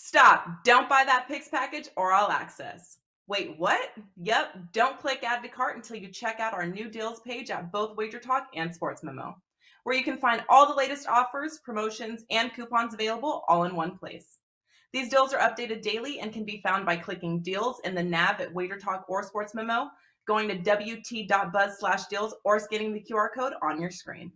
Stop. Don't buy that Picks package or all access. Wait, what? Yep, don't click add to cart until you check out our new deals page at both WagerTalk and Sports Memo, where you can find all the latest offers, promotions, and coupons available all in one place. These deals are updated daily and can be found by clicking deals in the nav at WagerTalk or Sports Memo, going to wt.buzz/deals, or scanning the QR code on your screen.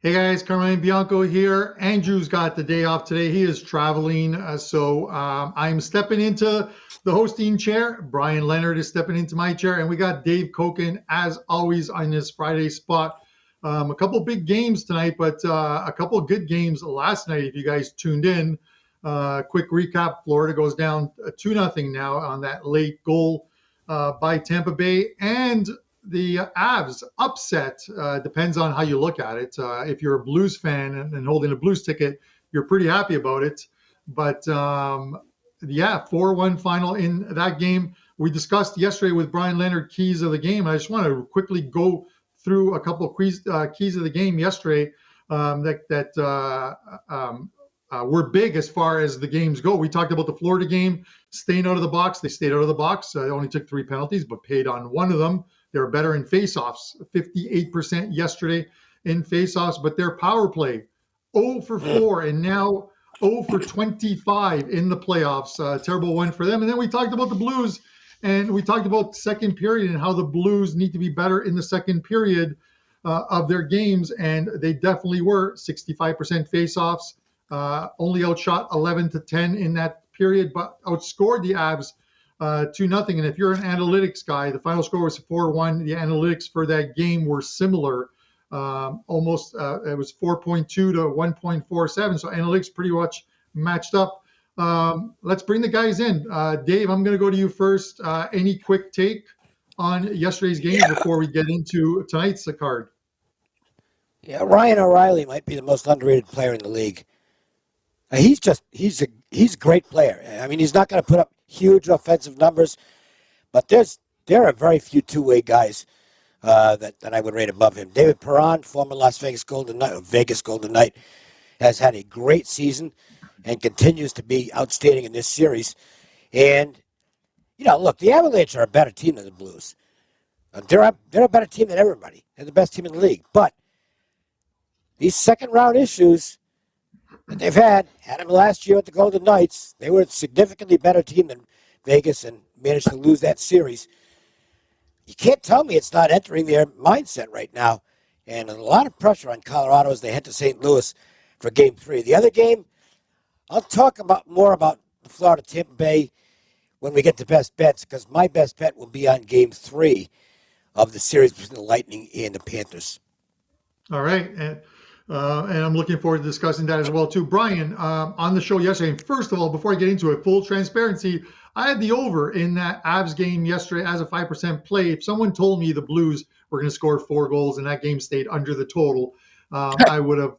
Hey guys, Carmine Bianco here. Andrew's got the day off today. He is traveling, so I'm stepping into the hosting chair. Bryan Leonard is stepping into my chair, and we got Dave Cokin, as always, on this Friday spot. A couple big games tonight, but a couple good games last night. If you guys tuned in, quick recap: Florida goes down 2-0 now on that late goal by Tampa Bay, and the Avs upset. Depends on how you look at it. If you're a Blues fan and holding a Blues ticket, you're pretty happy about it. But yeah, 4-1 final in that game. We discussed yesterday with Bryan Leonard keys of the game. I just want to quickly go through a couple of keys of the game yesterday that were big as far as the games go. We talked about the Florida game, staying out of the box. They stayed out of the box. They only took 3 penalties, but paid on one of them. They were better in faceoffs, 58% yesterday in faceoffs, but their power play, 0 for 4, and now 0 for 25 in the playoffs. Terrible one for them. And then we talked about the Blues, and we talked about second period and how the Blues need to be better in the second period of their games, and they definitely were. 65% faceoffs, only outshot 11-10 in that period, but outscored the Avs 2-0. And if you're an analytics guy, the final score was 4-1. The analytics for that game were similar. Almost it was 4.2 to 1.47. So analytics pretty much matched up. Let's bring the guys in. Dave, I'm going to go to you first. Any quick take on yesterday's game before we get into tonight's card? Yeah, Ryan O'Reilly might be the most underrated player in the league. He's a great player. I mean, he's not going to put up huge offensive numbers, but there are very few two-way guys that I would rate above him. David Perron, former Vegas Golden Knight, has had a great season and continues to be outstanding in this series. And look, the Avalanche are a better team than the Blues. They're a better team than everybody. They're the best team in the league. But these second-round issues that they've had them last year with the Golden Knights. They were a significantly better team than Vegas and managed to lose that series. You can't tell me it's not entering their mindset right now. And a lot of pressure on Colorado as they head to St. Louis for Game 3. The other game, I'll talk more about the Florida-Tampa Bay when we get to best bets, because my best bet will be on Game 3 of the series between the Lightning and the Panthers. All right. And I'm looking forward to discussing that as well, too. Bryan, on the show yesterday, and first of all, before I get into it, full transparency, I had the over in that Avs game yesterday as a 5% play. If someone told me the Blues were going to score 4 goals and that game stayed under the total, I would have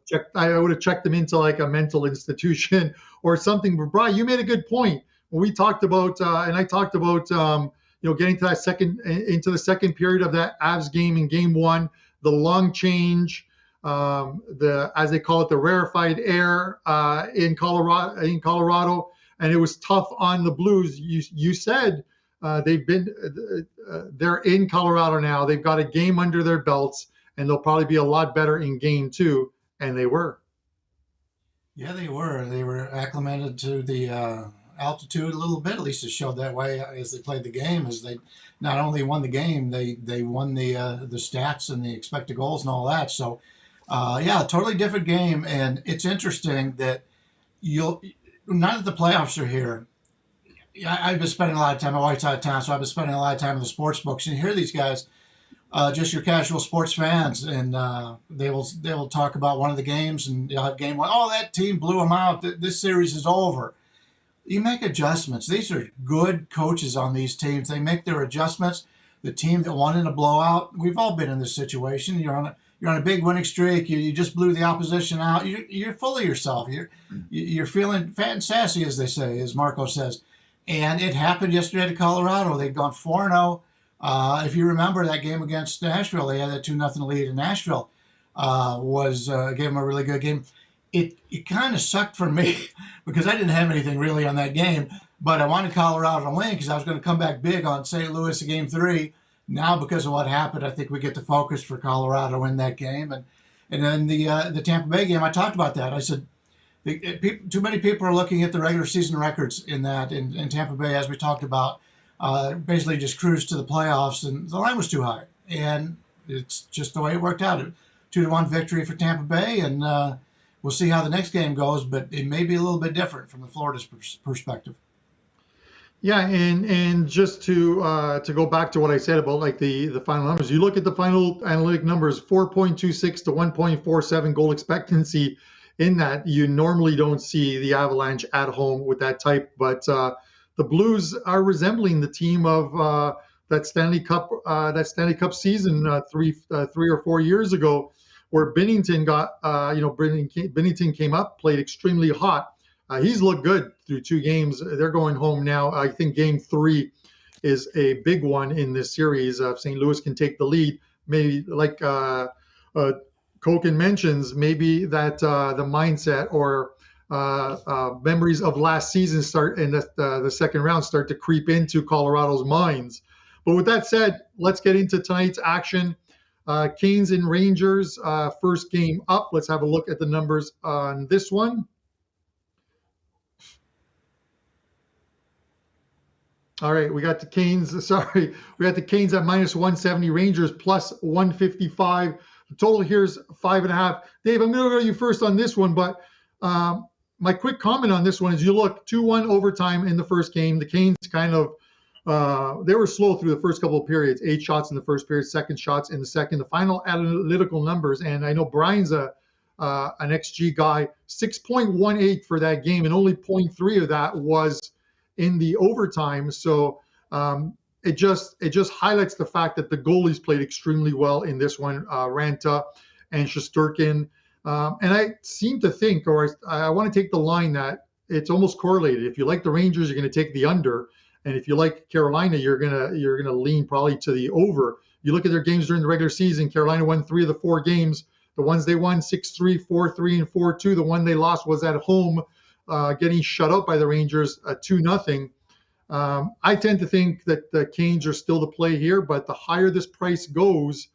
checked them into like a mental institution or something. But Bryan, you made a good point. When we talked about, and I talked about, getting to that into the second period of that Avs game in Game 1, the long change, as they call it, the rarefied air in Colorado, and it was tough on the Blues. You said they're in Colorado now. They've got a game under their belts, and they'll probably be a lot better in Game 2, and they were. Yeah, they were. They were acclimated to the altitude a little bit. At least it showed that way as they played the game. As they not only won the game, they won the stats and the expected goals and all that. So. Totally different game, and it's interesting that now that the playoffs are here, I've been spending a lot of time. My wife's out of town, so I've been spending a lot of time in the sports books, and you hear these guys, just your casual sports fans, and they will talk about one of the games, and they'll have game 1. Oh, that team blew them out. This series is over. You make adjustments. These are good coaches on these teams. They make their adjustments. The team that won in a blowout, we've all been in this situation. You're on a big winning streak. You just blew the opposition out. You're full of yourself. You're feeling fat and sassy, as they say, as Marco says. And it happened yesterday to Colorado. They'd gone 4-0 If you remember that game against Nashville, they had a 2-0 lead in Nashville. Gave them a really good game. It kind of sucked for me because I didn't have anything really on that game, but I wanted Colorado to win because I was going to come back big on St. Louis in Game 3. Now, because of what happened, I think we get the focus for Colorado in that game, and then the Tampa Bay game. I talked about that. I said too many people are looking at the regular season records in Tampa Bay, as we talked about. Basically just cruised to the playoffs, and the line was too high, and it's just the way it worked out. 2-1 victory for Tampa Bay, and we'll see how the next game goes, but it may be a little bit different from the Florida's perspective. Yeah, and just to go back to what I said about like the final numbers, you look at the final analytic numbers, 4.26 to 1.47 goal expectancy. In that, you normally don't see the Avalanche at home with that type, but the Blues are resembling the team of that Stanley Cup season 3 or 4 years ago, where Binnington Binnington came up, played extremely hot. He's looked good through 2 games. They're going home now. I think Game 3 is a big one in this series. St. Louis can take the lead. Maybe like Cokin mentions, maybe that the mindset or memories of last season start in the second round start to creep into Colorado's minds. But with that said, let's get into tonight's action. Canes and Rangers, first game up. Let's have a look at the numbers on this one. All right, we got the Canes. We got the Canes at minus 170, Rangers plus 155. The total here's 5.5. Dave, I'm going to go to you first on this one, but my quick comment on this one is you look 2-1 overtime in the first game. The Canes kind of they were slow through the first couple of periods. 8 shots in the first period, 2 shots in the second. The final analytical numbers, and I know Brian's an XG guy, 6.18 for that game, and only 0.3 of that was in the overtime. So it just highlights the fact that the goalies played extremely well in this one, Ranta and Shesterkin. And I seem to think, or I want to take the line that it's almost correlated. If you like the Rangers, you're going to take the under, and if you like Carolina, you're gonna lean probably to the over. You look at their games during the regular season. Carolina won 3 of the 4 games. The ones they won 6-3, 4-3, and 4-2. The one they lost was at home, getting shut out by the Rangers 2-0. I tend to think that the Canes are still the play here, but the higher this price goes,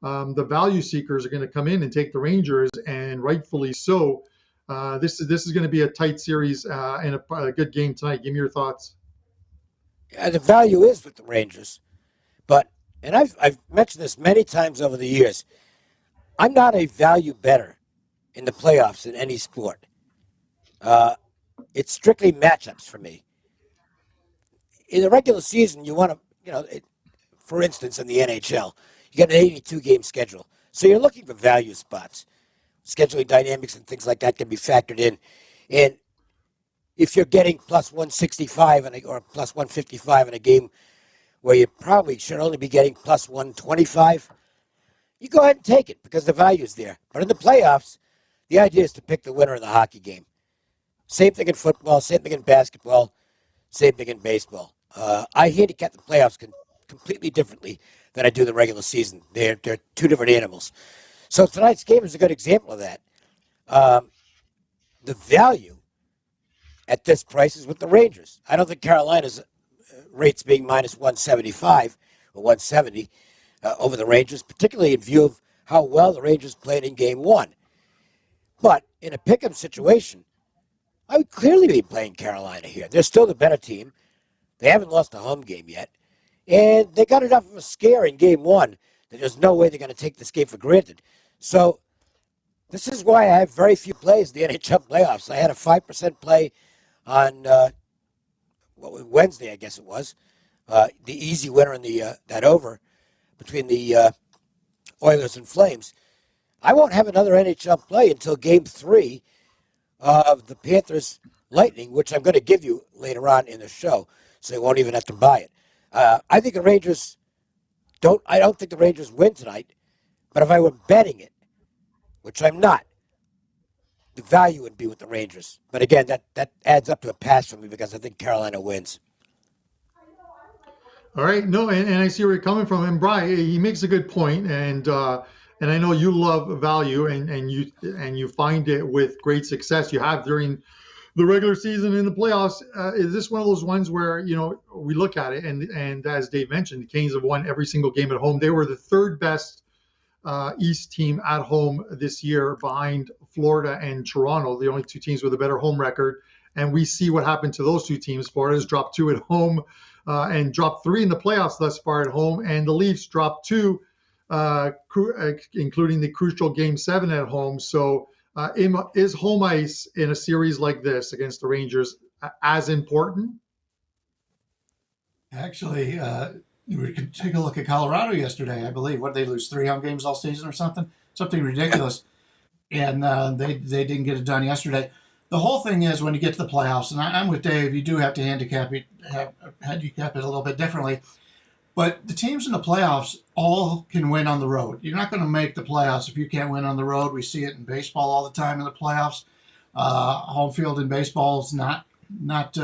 the value seekers are going to come in and take the Rangers, and rightfully so. This is going to be a tight series and a good game tonight. Give me your thoughts. The value is with the Rangers, and I've mentioned this many times over the years. I'm not a value bettor in the playoffs in any sport. It's strictly matchups for me. In the regular season, you want to, for instance, in the NHL, you got an 82-game schedule. So you're looking for value spots. Scheduling dynamics and things like that can be factored in. And if you're getting plus 165 or plus 155 in a game where you probably should only be getting plus 125, you go ahead and take it because the value's there. But in the playoffs, the idea is to pick the winner of the hockey game. Same thing in football, same thing in basketball, same thing in baseball. I handicap the playoffs completely differently than I do the regular season. They're 2 different animals. So tonight's game is a good example of that. The value at this price is with the Rangers. I don't think Carolina's rates being minus 175 or 170 over the Rangers, particularly in view of how well the Rangers played in Game 1. But in a pick-em situation, I would clearly be playing Carolina here. They're still the better team. They haven't lost a home game yet. And they got enough of a scare in Game 1 that there's no way they're going to take this game for granted. So this is why I have very few plays in the NHL playoffs. I had a 5% play on Wednesday, I guess it was. The easy winner in that over between the Oilers and Flames. I won't have another NHL play until Game 3 of the Panthers Lightning, which I'm going to give you later on in the show, so you won't even have to buy it. I think the Rangers I don't think the Rangers win tonight, but if I were betting it, which I'm not, the value would be with the Rangers. But again, that adds up to a pass for me because I think Carolina wins. All right, no, and I see where you're coming from. And Brian, he makes a good point, and I know you love value, and you find it with great success. You have during the regular season and the playoffs. Is this one of those ones where we look at it, and as Dave mentioned, the Canes have won every single game at home. They were the third best East team at home this year, behind Florida and Toronto, the only two teams with a better home record. And we see what happened to those two teams. Florida's dropped 2 at home and dropped 3 in the playoffs thus far at home. And the Leafs dropped 2, including the crucial Game 7 at home. So is home ice in a series like this against the Rangers as important? Actually, we could take a look at Colorado yesterday. I believe what did they lose 3 home games all season or something ridiculous, and they didn't get it done yesterday. The whole thing is when you get to the playoffs, and I'm with Dave, you do have to handicap it a little bit differently. But the teams in the playoffs all can win on the road. You're not going to make the playoffs if you can't win on the road. We see it in baseball all the time in the playoffs. Home field in baseball is not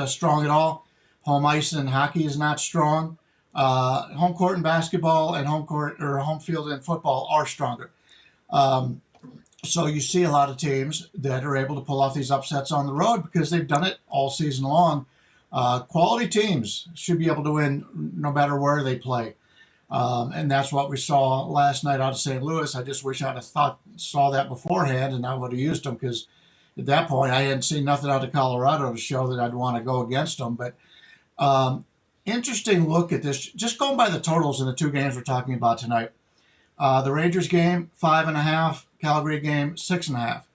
strong at all. Home ice in hockey is not strong. Home court in basketball and home field in football are stronger. So you see a lot of teams that are able to pull off these upsets on the road because they've done it all season long. Quality teams should be able to win no matter where they play. And that's what we saw last night out of St. Louis. I just wish I'd have saw that beforehand, and I would have used them, because at that point I hadn't seen nothing out of Colorado to show that I'd want to go against them. But interesting look at this, just going by the totals in the 2 games we're talking about tonight. The Rangers game, 5.5. Calgary game, 6.5.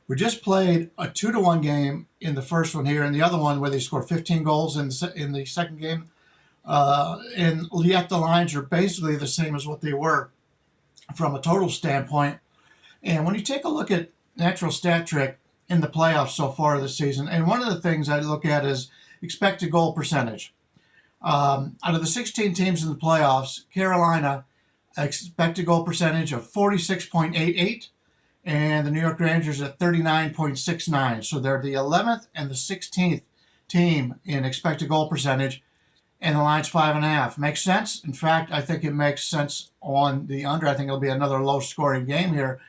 We just played a 2-1 game in the first one here, and the other one where they scored 15 goals in the second game. And yet the lines are basically the same as what they were from a total standpoint. And when you take a look at natural stat trick in the playoffs so far this season, and one of the things I look at is expected goal percentage. Out of the 16 teams in the playoffs, Carolina expected goal percentage of 46.88, and the New York Rangers at 39.69. So they're the 11th and the 16th team in expected goal percentage, and the line's 5.5. Makes sense. In fact, I think it makes sense on the under. I think it'll be another low-scoring game here.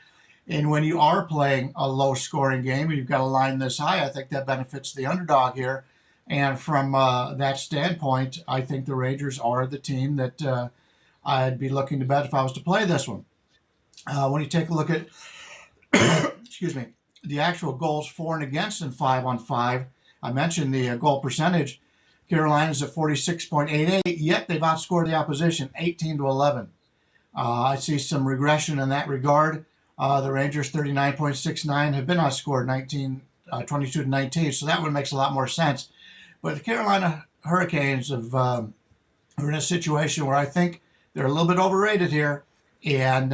And when you are playing a low-scoring game and you've got a line this high, I think that benefits the underdog here. And from that standpoint, I think the Rangers are the team that I'd be looking to bet if I was to play this one. When you take a look at, excuse me, the actual goals for and against in 5-on-5, I mentioned the goal percentage. Carolina's at 46.88, yet they've outscored the opposition 18-11. I see some regression in that regard. The Rangers, 39.69, have been outscored 22-19, so that one makes a lot more sense. But the Carolina Hurricanes are in a situation where I think they're a little bit overrated here, and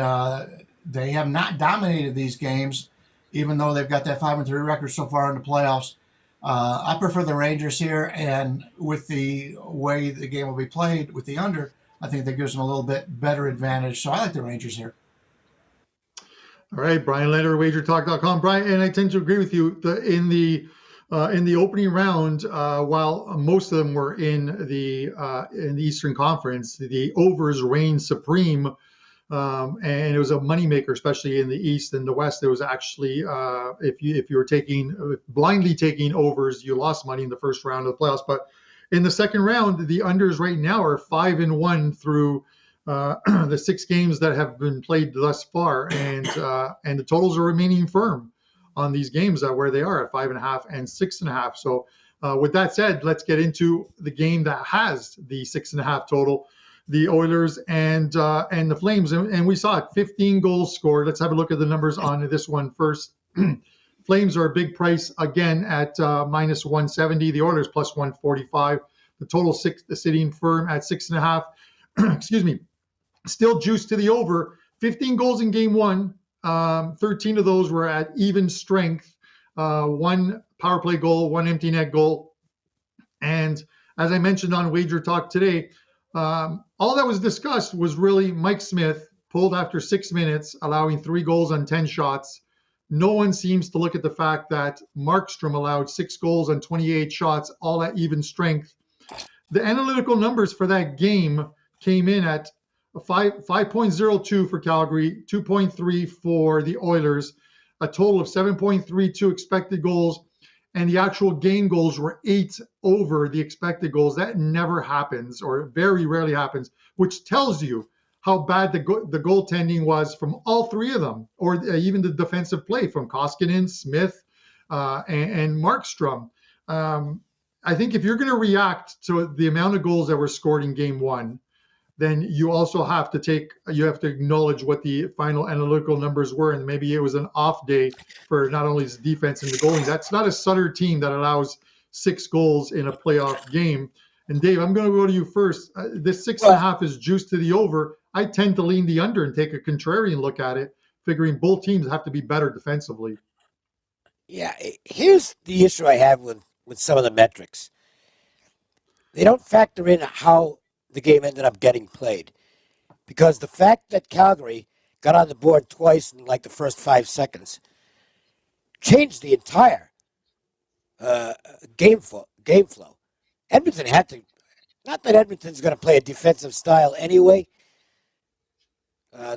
they have not dominated these games, even though they've got that 5-3 record so far in the playoffs. I prefer the Rangers here, and with the way the game will be played with the under, I think that gives them a little bit better advantage. So I like the Rangers here. All right, Bryan Leonard, WagerTalk.com. Brian, and I tend to agree with you. In the opening round, while most of them were in the Eastern Conference, the overs reigned supreme, and it was a moneymaker, especially in the East. And the West, there was actually, if you were blindly taking overs, you lost money in the first round of the playoffs. But in the second round, the unders right now are 5-1 through the 6 games that have been played thus far, and the totals are remaining firm on these games where they are at 5.5 and 6.5. So with that said, let's get into the game that has the 6.5 total, the Oilers and the Flames. And we saw it, 15 goals scored. Let's have a look at the numbers on this one first. Flames are a big price again at minus 170. The Oilers plus 145. The total sitting firm at 6.5. Excuse me. Still juiced to the over. 15 goals in game 1. 13 of those were at even strength. 1 power play goal, 1 empty net goal. And as I mentioned on Wager Talk today, all that was discussed was really Mike Smith pulled after 6 minutes, allowing 3 goals on 10 shots. No one seems to look at the fact that Markstrom allowed 6 goals on 28 shots, all at even strength. The analytical numbers for that game came in at 5.02 for Calgary, 2.3 for the Oilers, a total of 7.32 expected goals, and the actual game goals were 8 over the expected goals. That never happens, or very rarely happens, which tells you how bad the goaltending was from all three of them, or even the defensive play from Koskinen, Smith, and Markstrom. I think if you're going to react to the amount of goals that were scored in game one, then you also have to acknowledge what the final analytical numbers were. And maybe it was an off day for not only his defense and the goalie. That's not a Sutter team that allows 6 goals in a playoff game. And Dave, I'm going to go to you first. This 6.5 is juiced to the over. I tend to lean the under and take a contrarian look at it, figuring both teams have to be better defensively. Yeah, here's the issue I have with some of the metrics. They don't factor in how the game ended up getting played. Because the fact that Calgary got on the board twice in like the first 5 seconds changed the entire game flow. Edmonton had to, not that Edmonton's going to play a defensive style anyway.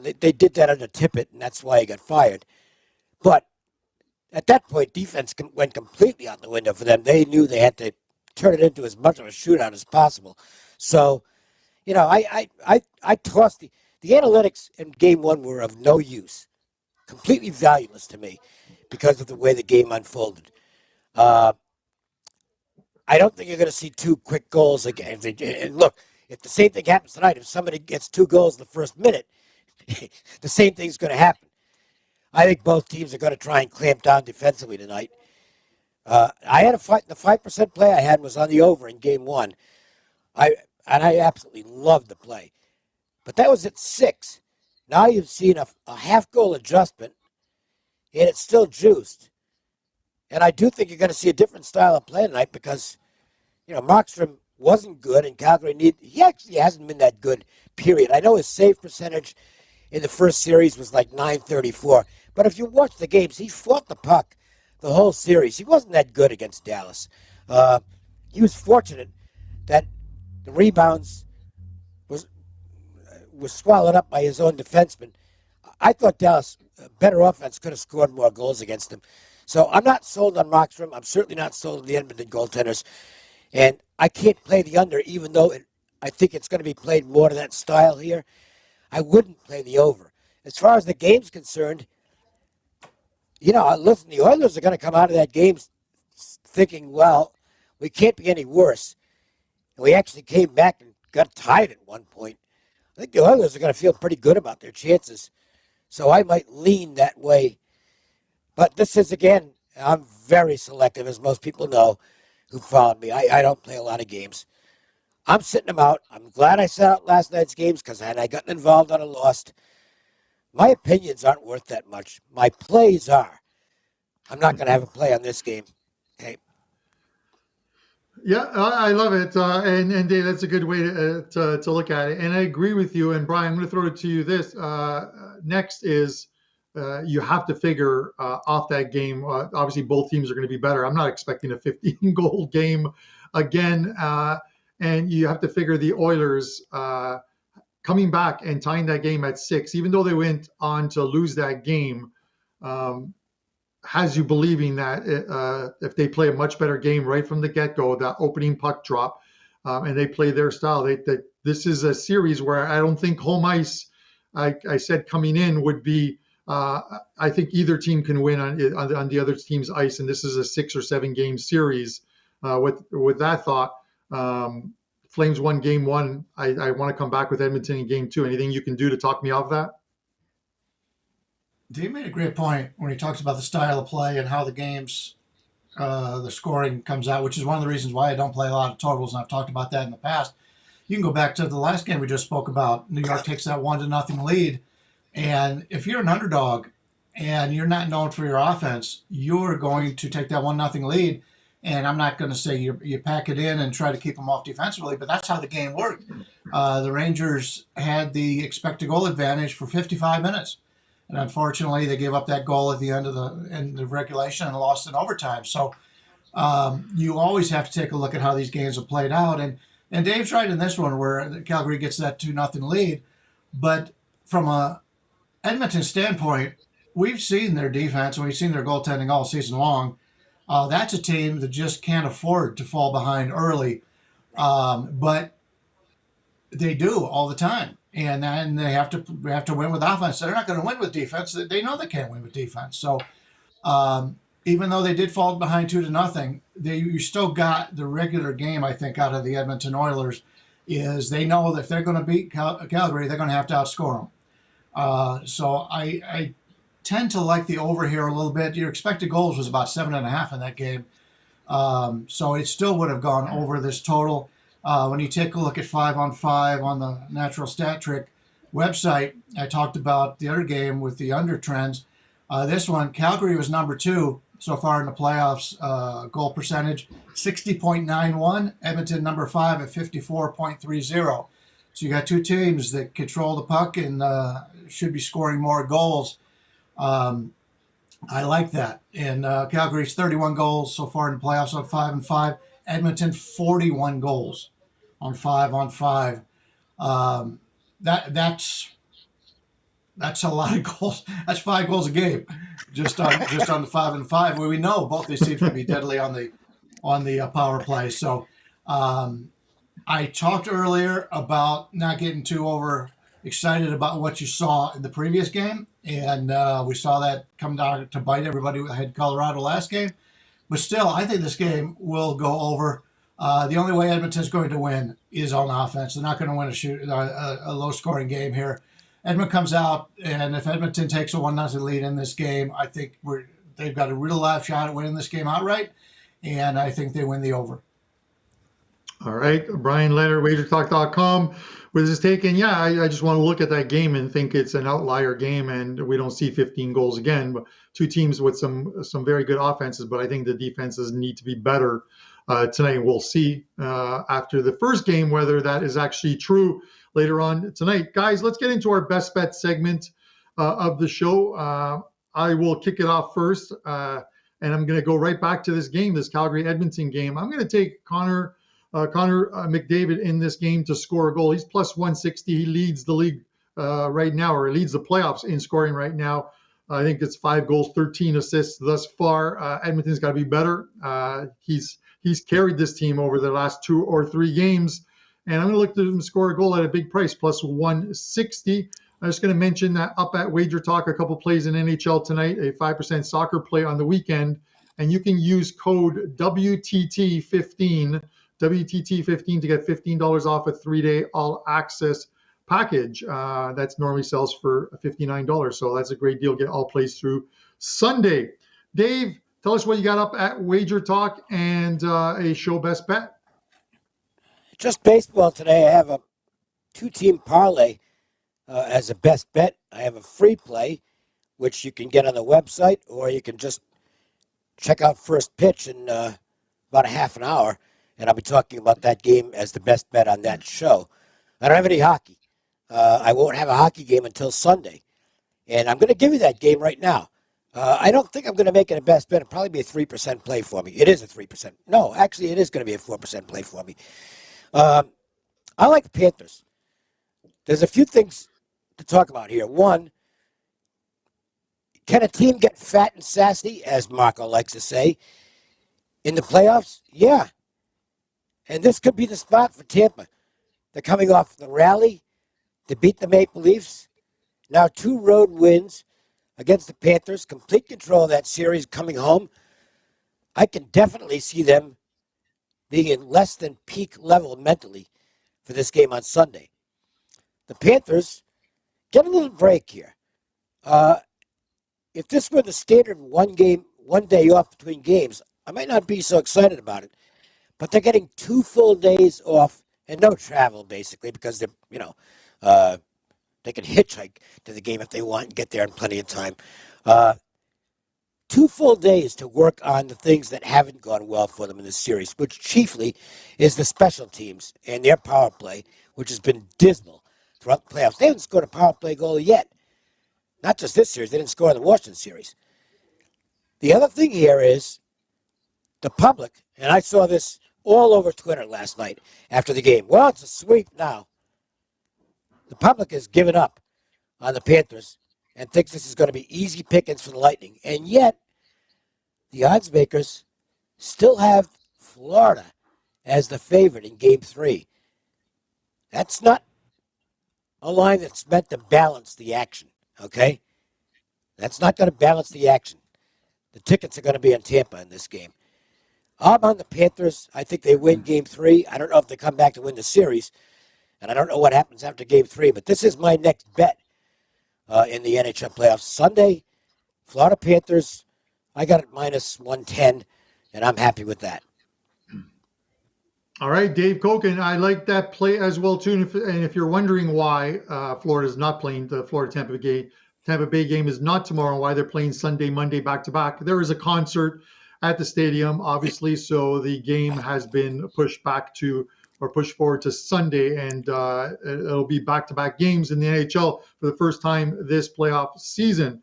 They did that under Tippett, and that's why he got fired. But at that point, defense went completely out the window for them. They knew they had to turn it into as much of a shootout as possible. So, you know, I tossed the analytics in game one were of no use, completely valueless to me because of the way the game unfolded. I don't think you're going to see 2 quick goals again. And look, if the same thing happens tonight, if somebody gets 2 goals in the first minute, the same thing's going to happen. I think both teams are going to try and clamp down defensively tonight. I had a fight. The 5% play I had was on the over in game one. I absolutely loved the play. But that was at 6. Now you've seen a half-goal adjustment, and it's still juiced. And I do think you're going to see a different style of play tonight because, you know, Markstrom wasn't good, and Calgary he actually hasn't been that good, period. I know his save percentage in the first series was like .934, but if you watch the games, he fought the puck the whole series. He wasn't that good against Dallas. He was fortunate that the rebounds was swallowed up by his own defenseman. I thought Dallas, better offense, could have scored more goals against him. So I'm not sold on Markstrom. I'm certainly not sold on the Edmonton goaltenders. And I can't play the under, even though I think it's going to be played more to that style here. I wouldn't play the over. As far as the game's concerned, you know, listen, the Oilers are going to come out of that game thinking, well, we can't be any worse. And we actually came back and got tied at one point. I think the Oilers are going to feel pretty good about their chances. So I might lean that way. But this is, again, I'm very selective, as most people know who followed me. I don't play a lot of games. I'm sitting them out. I'm glad I sat out last night's games because had I gotten involved, I'd have lost. My opinions aren't worth that much. My plays are. I'm not going to have a play on this game. Okay. Yeah, I love it. And Dave, that's a good way to look at it. And I agree with you. And Brian, I'm going to throw it to you this. Next is you have to figure off that game. Obviously, both teams are going to be better. I'm not expecting a 15-goal game again. And you have to figure the Oilers coming back and tying that game at 6, even though they went on to lose that game, has you believing that if they play a much better game right from the get-go, that opening puck drop, and they play their style, that this is a series where I don't think home ice, I said coming in, would be, I think either team can win on the other team's ice, and this is a 6 or 7 game series. With that thought, Flames won game 1. I want to come back with Edmonton in game 2. Anything you can do to talk me off that? Dave made a great point when he talks about the style of play and how the games, the scoring comes out, which is one of the reasons why I don't play a lot of totals, and I've talked about that in the past. You can go back to the last game we just spoke about. New York takes that 1-0 lead, and if you're an underdog and you're not known for your offense, you're going to take that 1-0 lead. And I'm not going to say you pack it in and try to keep them off defensively, but that's how the game worked. The Rangers had the expected goal advantage for 55 minutes. And unfortunately, they gave up that goal at the end of the regulation and lost in overtime. So you always have to take a look at how these games are played out. And And Dave's right in this one where Calgary gets that 2-0 lead. But from a Edmonton standpoint, we've seen their defense and we've seen their goaltending all season long. That's a team that just can't afford to fall behind early. But they do all the time. And then they have to win with offense. They're not going to win with defense. They know they can't win with defense. So even though they did fall behind 2-0, you still got the regular game, I think, out of the Edmonton Oilers, is they know that if they're going to beat Calgary, they're going to have to outscore them. So I tend to like the over here a little bit. Your expected goals was about 7.5 in that game. So it still would have gone over this total. When you take a look at 5-on-5 on the Natural Stat Trick website, I talked about the other game with the under trends. This one, Calgary was number 2 so far in the playoffs, goal percentage, 60.91. Edmonton number 5 at 54.30. So you got two teams that control the puck and should be scoring more goals. I like that. And Calgary's 31 goals so far in the playoffs on 5-on-5. Edmonton 41 goals on 5-on-5. That's a lot of goals. That's 5 goals a game, just on the 5-on-5. Where we know both these teams will be deadly on the power play. So I talked earlier about not getting too over excited about what you saw in the previous game, and we saw that come down to bite everybody who had Colorado last game. But still, I think this game will go over. The only way Edmonton's going to win is on offense. They're not going to win a low-scoring game here. Edmonton comes out, and if Edmonton takes a 1-0 lead in this game, I think they've got a real live shot at winning this game outright, and I think they win the over. All right, Bryan Leonard, WagerTalk.com with his take. And yeah, I just want to look at that game and think it's an outlier game, and we don't see 15 goals again. But two teams with some very good offenses, but I think the defenses need to be better tonight. We'll see after the first game whether that is actually true later on tonight. Guys, let's get into our best bet segment of the show. I will kick it off first, and I'm going to go right back to this game, this Calgary-Edmonton game. I'm going to take Connor McDavid in this game to score a goal. He's plus 160. He leads the league right now, or leads the playoffs in scoring right now. I think it's 5 goals, 13 assists thus far. Edmonton's got to be better. He's carried this team over the last 2 or 3 games. And I'm going to look to him score a goal at a big price, plus 160. I'm just going to mention that up at WagerTalk, a couple plays in NHL tonight, a 5% soccer play on the weekend. And you can use code WTT15 to get $15 off a 3-day all-access package. That's normally sells for $59. So that's a great deal. Get all plays through Sunday. Dave, tell us what you got up at WagerTalk and a show best bet. Just baseball today. I have a 2-team parlay as a best bet. I have a free play, which you can get on the website, or you can just check out First Pitch in about a half an hour, and I'll be talking about that game as the best bet on that show. I don't have any hockey. I won't have a hockey game until Sunday, and I'm going to give you that game right now. I don't think I'm going to make it a best bet. It'll probably be a 3% play for me. It is a 3%. No, actually, it is going to be a 4% play for me. I like the Panthers. There's a few things to talk about here. One, can a team get fat and sassy, as Marco likes to say, in the playoffs? Yeah. And this could be the spot for Tampa. They're coming off the rally to beat the Maple Leafs. Now 2 road wins against the Panthers, complete control of that series coming home. I can definitely see them being in less than peak level mentally for this game on Sunday. The Panthers get a little break here. If this were the standard 1 day off between games, I might not be so excited about it. But they're getting 2 full days off and no travel, basically, because they can hitchhike to the game if they want and get there in plenty of time. 2 full days to work on the things that haven't gone well for them in this series, which chiefly is the special teams and their power play, which has been dismal throughout the playoffs. They haven't scored a power play goal yet. Not just this series, they didn't score in the Washington series. The other thing here is the public, and I saw this all over Twitter last night after the game. Well, it's a sweep now. The public has given up on the Panthers and thinks this is going to be easy pickings for the Lightning. And yet, the odds makers still have Florida as the favorite in Game 3. That's not a line that's meant to balance the action, okay? That's not going to balance the action. The tickets are going to be on Tampa in this game. I'm on the Panthers. I think they win Game 3. I don't know if they come back to win the series, and I don't know what happens after Game 3, but this is my next bet in the NHL playoffs. Sunday, Florida Panthers, I got it minus 110, and I'm happy with that. All right, Dave Cokin, I like that play as well, too. And if you're wondering why Florida is not playing the Florida-Tampa Bay game is not tomorrow, why they're playing Sunday, Monday, back-to-back, there is a concert at the stadium, obviously, so the game has been pushed forward to Sunday, and it'll be back-to-back games in the NHL for the first time this playoff season.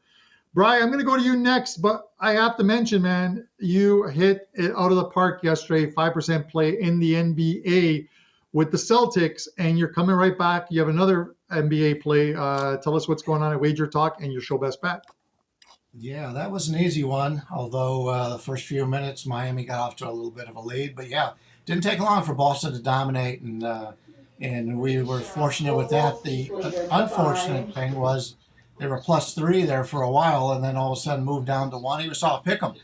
Brian, I'm going to go to you next, but I have to mention, man, you hit it out of the park yesterday, 5% play in the NBA with the Celtics, and you're coming right back. You have another NBA play. Tell us what's going on at WagerTalk and your show best bet. Yeah, that was an easy one, although the first few minutes, Miami got off to a little bit of a lead. But yeah, didn't take long for Boston to dominate, and we were fortunate with that. The unfortunate thing was they were +3 there for a while, and then all of a sudden moved down to 1. Even saw a pick 'em.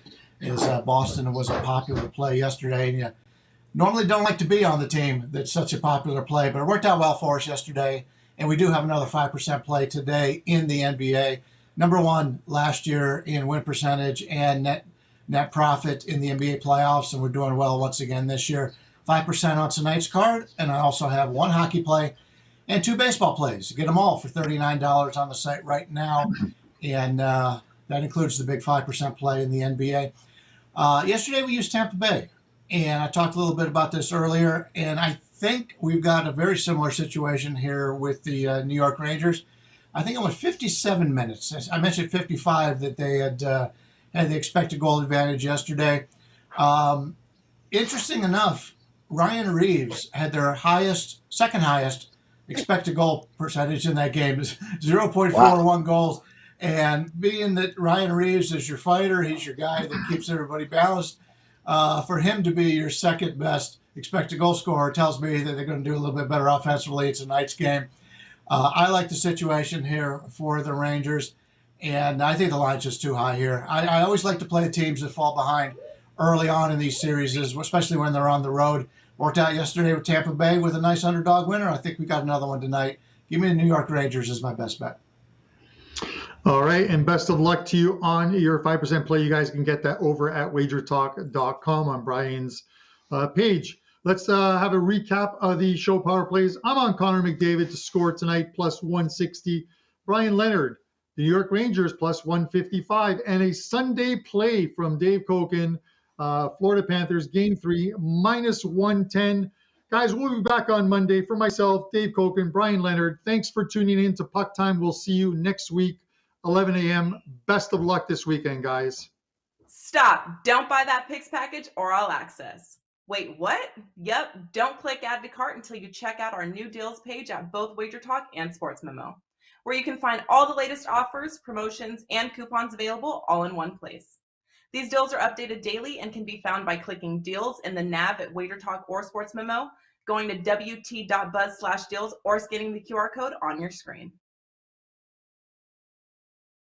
Boston was a popular play yesterday, and you normally don't like to be on the team that's such a popular play, but it worked out well for us yesterday, and we do have another 5% play today in the NBA. Number 1 last year in win percentage and net profit in the NBA playoffs, and we're doing well once again this year. 5% on tonight's card, and I also have 1 hockey play and 2 baseball plays. You get them all for $39 on the site right now, and that includes the big 5% play in the NBA. Yesterday we used Tampa Bay, and I talked a little bit about this earlier, and I think we've got a very similar situation here with the New York Rangers. I think it was 57 minutes. I mentioned 55 that they had the expected goal advantage yesterday. Interesting enough, Ryan Reeves had their second highest expected goal percentage in that game, is 0.41 goals. And being that Ryan Reeves is your fighter, he's your guy that keeps everybody balanced, for him to be your second best expected goal scorer tells me that they're going to do a little bit better offensively. It's a night's game. I like the situation here for the Rangers, and I think the line's just too high here. I always like to play the teams that fall behind early on in these series, especially when they're on the road. Worked out yesterday with Tampa Bay with a nice underdog winner. I think we got another one tonight. Give me the New York Rangers as my best bet. All right, and best of luck to you on your 5% play. You guys can get that over at wagertalk.com on Brian's page. Let's have a recap of the show power plays. I'm on Connor McDavid to score tonight, +160. Bryan Leonard, the New York Rangers, +155. And a Sunday play from Dave Cokin, Florida Panthers, Game 3, -110. Guys, we'll be back on Monday. For myself, Dave Cokin, Bryan Leonard, thanks for tuning in to Puck Time. We'll see you next week, 11 a.m. Best of luck this weekend, guys. Stop. Don't buy that Picks package or All Access. Wait, what? Yep, don't click Add to Cart until you check out our new deals page at both WagerTalk and Sports Memo, where you can find all the latest offers, promotions, and coupons available all in one place. These deals are updated daily and can be found by clicking Deals in the nav at WagerTalk or Sports Memo, going to wt.buzz/deals, or scanning the QR code on your screen.